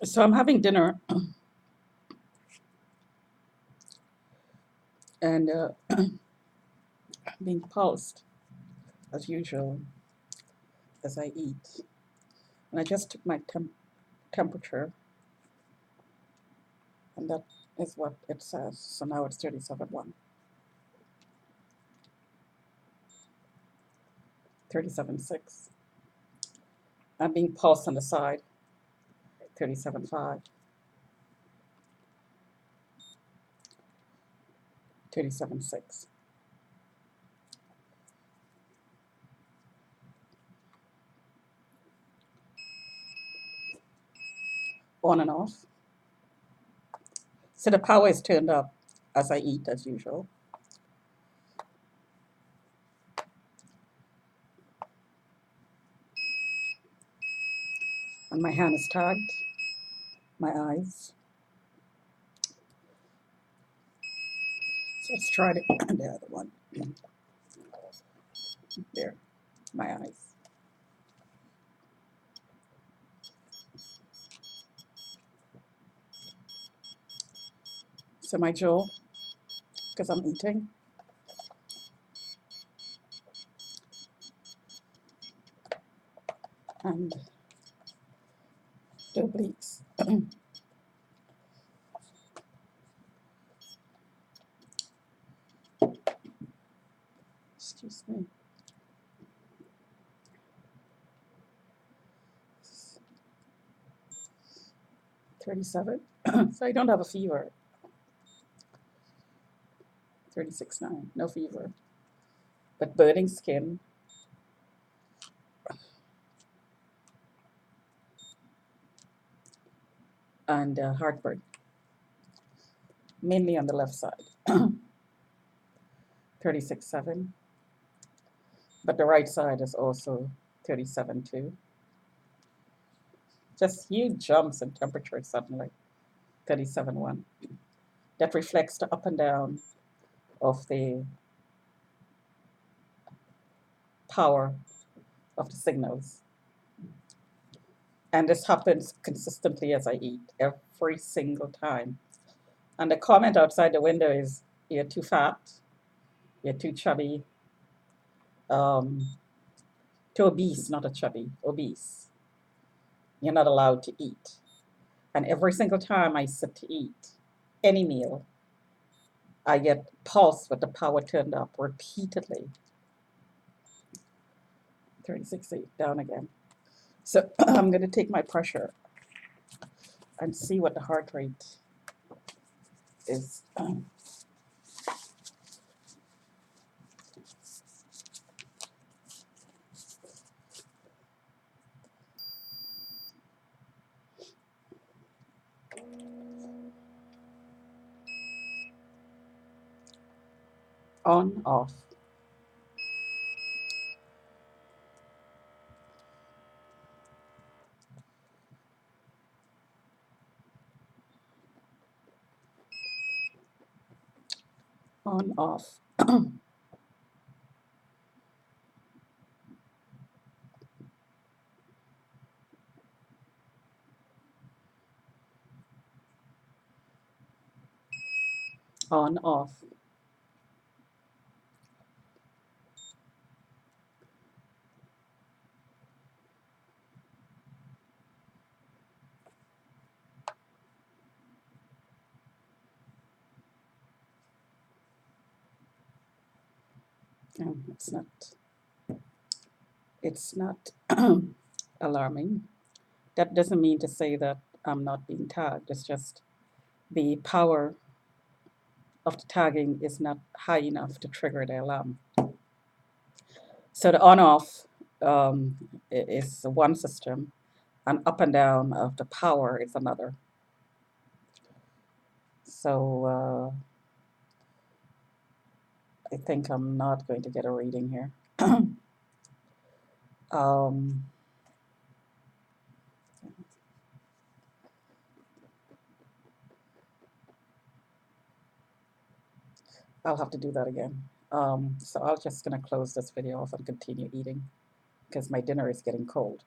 So I'm having dinner and being pulsed as usual as I eat. And I just took my temperature, and that is what it says. So now it's 37.1, 37.6. I'm being pulsed on the side, 37.5, 37.6. On and off. So the power is turned up as I eat as usual. And my hand is tagged, my eyes. So let's try the other one. There, my eyes. So my jaw, because I'm eating. And the obliques. Excuse me. 37. So I don't have a fever. 36.9, no fever. But burning skin and heartburn, mainly on the left side. 36.7. But the right side is also 37.2. Just huge jumps in temperature suddenly. 37.1. That reflects the up and down of the power of the signals. And this happens consistently as I eat, every single time. And the comment outside the window is, you're too fat, you're too chubby, um, too obese, not a chubby, obese. You're not allowed to eat. And every single time I sit to eat any meal, I get pulsed with the power turned up repeatedly. 36.8, down again. So I'm going to take my pressure and see what the heart rate is. On, off. On, off. On, off. It's not. It's not alarming. That doesn't mean to say that I'm not being tagged. It's just the power of the tagging is not high enough to trigger the alarm. So the on-off is one system, and up and down of the power is another. So I think I'm not going to get a reading here. um, I'll have to do that again. So I'm just going to close this video off and continue eating because my dinner is getting cold.